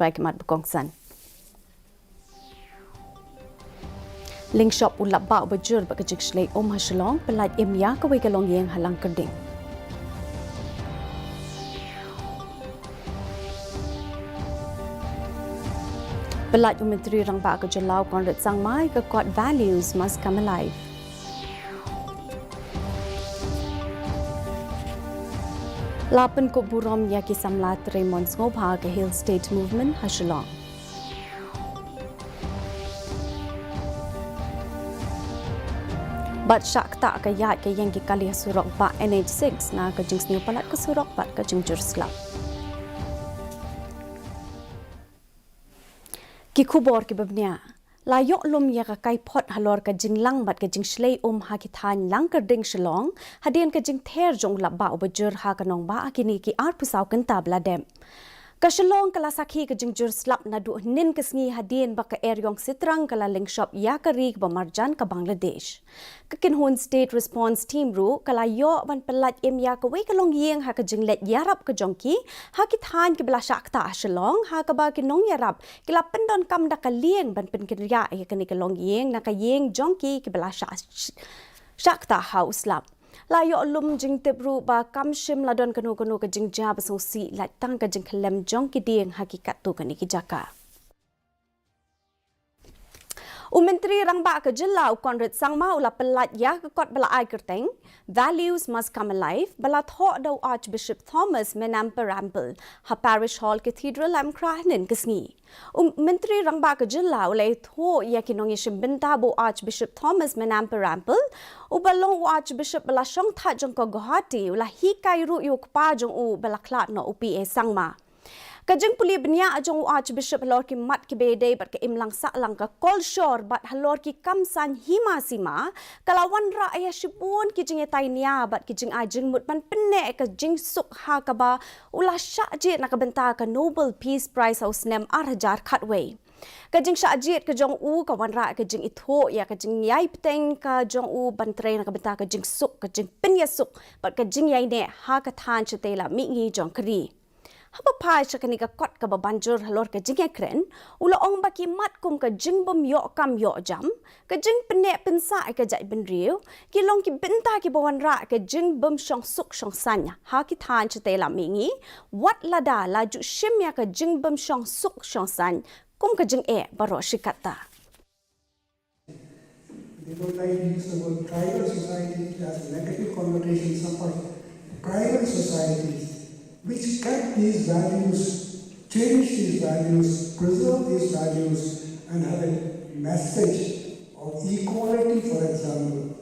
baik mat bukongsan. Link shop ulap ba bajur bakajik slay hasilong pelat imya kawai kalong yang halang keding. Pelat Menteri Rang Ba Kejelau Konrad Sangmai ke core values must come alive. Lapan ko burom yaki samlat Raymond Ngobha ke Hill State Movement hasilong. Bat syak tak ke yat ke yang kali surok ba NH6 na ke jing sniu palat ke surok bat ke jing jurslap. Ki kubor ki babnya layok lum ya ka kai pot halor ka jing lang bat ka jing shlei ha ki than lang ka ding shlong hadien ka jing ther jong la ba obajur ha ka nong ba akini ki ar pusau kan tabla dem ka shlong kala sakhi ka jing jur slap na du nin ka sngi hadien ba ka eryong sitrang kala link shop ya ka rik ba marjan ka Bangladesh ka kinhun state response team ru kala yo ban pelat em ya ka we ka long yeng ha ka jing let yarap ka jongki ha ki than ki bla shak ta shlong ha ka ba ki nong yarap ki la pendon kam da ka lieng ban pen kin ya ka ni ka long yeng na ka yeng jongki ki bla shak ta house lap layo lum jing tebru ba kam shim ladon kanu ka jing ja ba si la tang ka jing khlem jong ki dieng hakikat tu ka ni ki jaka Menteri Rang Ba Kejelau Konrad Sangma ula pelat ya ke kot bala ai kerteng values must come alive bala tho do Archbishop Thomas Menamparampal ha parish hall cathedral am krahnin kesngi Menteri Rang Ba Kejelau le tho ya ki nong yishim binta bo Archbishop Thomas Menamparampal ubalong Archbishop bala shong tha jong ko Guwahati ula hi kai ru yu pa jong u bala klat no upi Sangma Kajing puli benya ajong Archbishop halor ki mat ki bede bat ke imlang sa lang ka call shore bat halor ki kamsan hima sima kalawan ra aya shibun ki jing tainia bat ki jing ajing mut pan penne ka jing suk ha ka ba ula sha je na ka benta ka Nobel Peace Prize house nem 8000 khatway Kajing sya ajit ka jong u ka wanra ka jing itho ya ka jing yai peteng ka jong u bantre na ka benta ka jing suk ka jing penya suk bat ka jing yai ne ha ka than chetela mi ngi jong kri Hapa pai sakani ka kot ka babanjur halor ka jing ekren ula ong baki mat kum ka jing bom yo kam yo jam ka jing pene pensa ka jai ben riu ki long ki benta ki bawan ra ka jing bom shong suk shong sanya ha ki than chetela mingi wat lada la ju shim ya ka jing bom shong suk shong san kum ka jing baro shikata People like use the word tribal society has negative connotation somewhat. Tribal societies which kept these values, changed these values, preserved these values, and have a message of equality, for example.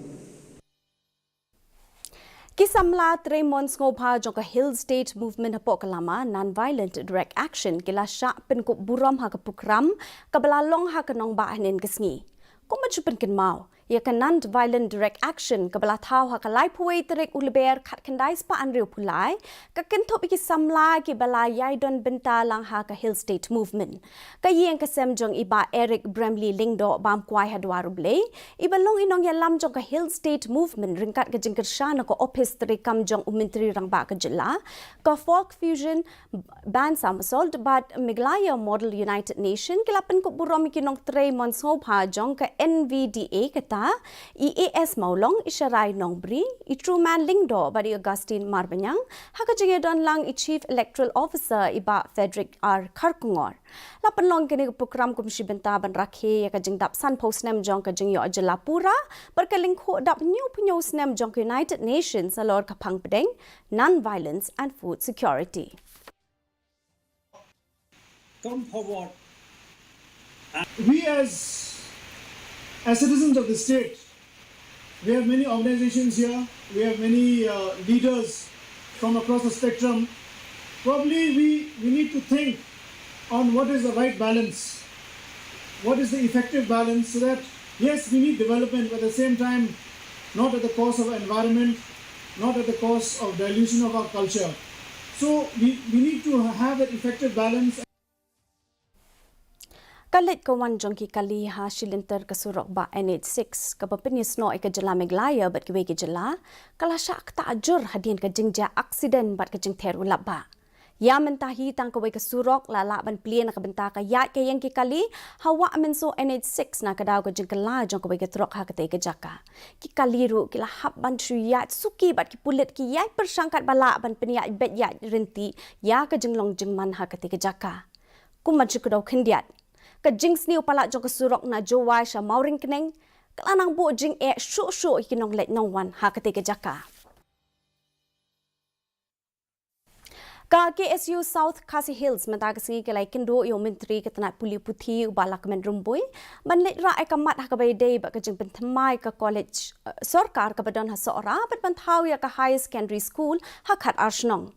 Kisamla Raymond Ngobha jong ka Hill State Movement hapokalama non-violent direct action kila sya pen ko buram ha ka pukram kabalalong ha ka nong ba hanin kesngi. Kung machupan kin mau ya ka non-violent direct action kabala thau ha ka lai puwei terik uleber khat kendai spa anriu pulai ka kentop ki samla ki bala yai don benta lang ha ka Hill State Movement ka yeng ka sem jong iba Eric Bramley Lingdo bam kwai hadwaru ble ibalong inong ya lam jong ka Hill State Movement ringkat ka jingkar na ko office terik kam jong Menteri Rang Ba Kejelau ka folk fusion band somersault but Meghalaya model United Nation kilapan ko burom ki nong tre monsopha jong ka NVDA kata EAS maulong isyarai nongbri itruman lingdo bari Augustine Marbanyang haka jinge don lang i Chief Electoral Officer iba Frederick R. Karkungor lapan long kini program kumsi benta ban rakhe ya ka jing dap san post nem jong ka jing yo ajalapura berkaling kho dap new punyo snem jong United Nations alor kapang pedeng non-violence and food security come forward we as citizens of the state, we have many organizations here, we have many leaders from across the spectrum. Probably we need to think on what is the right balance, what is the effective balance so that, yes, we need development, but at the same time, not at the cost of environment, not at the cost of dilution of our culture. So we need to have that effective balance. Kalit kawan jongki kali ha shilinter kasurok ba NH6 kapapinis no ika jala Meghalaya bat kiwe ki jala kala syak ta ajur hadin ka jingja aksiden bat ka jing teru labba Ya mentahi tang kawai ke surok lala ban plien na kabenta ka ya ke yang ki kali hawa menso NH6 na kadaw ko jeng kala jong kawai ke trok ha kate ke jaka. Ki kali ru ki la hab ban triyat suki bat ki pulit ki ya persangkat bala ban peniat bet ya rinti ya ke jeng long jeng man ha kate ke jaka. Ku maju kadaw khendiat. Ka jeng sniu pala jong ke surok na jowai sha mauring keneng kalanang bo jeng e shu ki nong let nong wan ha kate ke jaka. Ka KSU South Khasi Hills matagasi kelai kendo yo menteri ketana puli puthi ubala kemen rumbui banlet ra ekamat hakabai day ba kajeng pentamai ka college sarkar ka badan hasora bat bantau ya ka high secondary school hakat arshnong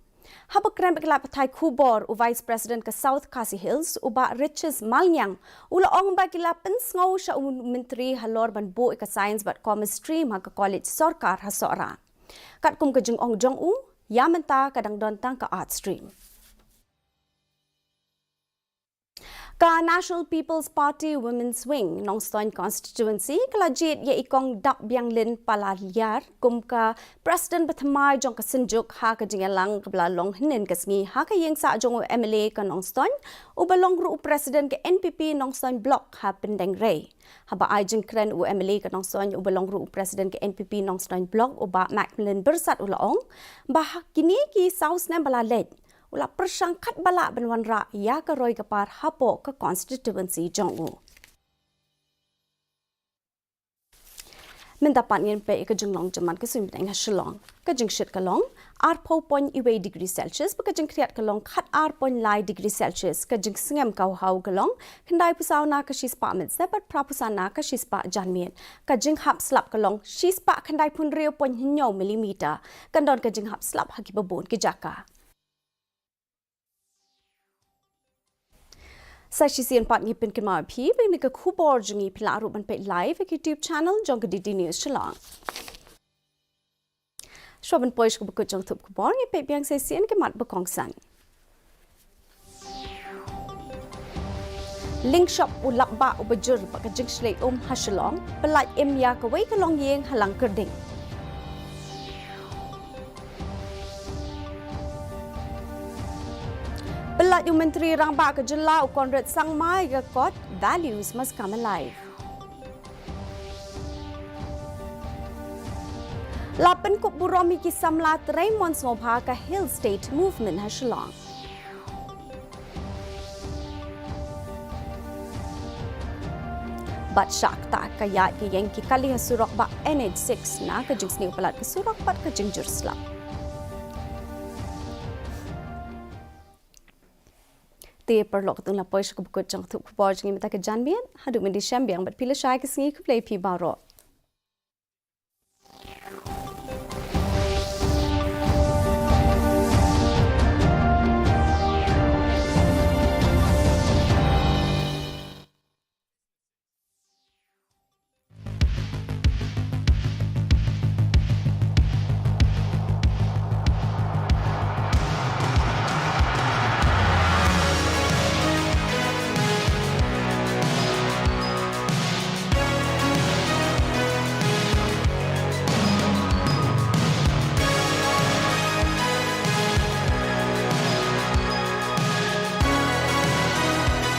habakram bekla pathai khubor u vice president ka South Khasi Hills uba riches malnyang ula ong ba kila pensngau sha menteri halor ban bo ka science bat commerce stream ha ka college sarkar hasora kat kum kajeng ong jong u Yamanta kadang dontang ka art stream. Ka National People's Party Women's Wing Nongstoin constituency kalajit ye ikong dak biang lin palaliar kum ka president bathamai jong ka sinjuk ha ka jingalang kabla long hinin kasngi ha ka yeng sa jong MLA ka Nongstoin u balong ru president ka NPP Nongstoin block ha pendeng rei haba ai jing kren u MLA ka Nongstoin u balong ru president ka NPP Nongstoin block u ba Macmillan bersat ulaong bah kini ki saus ne balaled ula persangkat bala benwan ra ya ka roi kapar hapo ka constituency jongu mendapat ngin pe ka jinglong jaman ka sim teng shalong ka jing shit kalong arpo pon iwe degree celsius ka jing kriat kalong khat arpon lai degree celsius ka jing singam kau hau kalong khandai pusau na ka shispa mit sepat prapusana ka shispa janmien ka jing hap slap kalong shispa khandai pun reo pon hinyo millimeter kandon ka jing hap slap haki babon ki jaka Sashi sian pat ngi pin kema phi be ni ka khubor jungi phila ru ban pe live ek YouTube channel jong DD News chalong Shoban poish ko bu jong thup khubor ngi pe byang se sian ke mat bakong san Link shop u lak ba u bajur pa ka jing shlei hashalong pelat em ya ka wei ka long yeng halang kerding Pelat yung menteri rang ba ka jela u konrad sang mai ka kot values must come alive. Lapan kup buromi ki samlat Raymond Smobha ka Hill State Movement hashalong. Bat syak tak kaya ki yang ki kali hasurok ba NH6 na ka jing sniu pelat ka surok bat ka jing jurslap. Te perlok tung la poish ko bukut jang thup ko bor jing mata ka janbian hadu mendi shambiang bat pila shai ka sngi ku play pi baro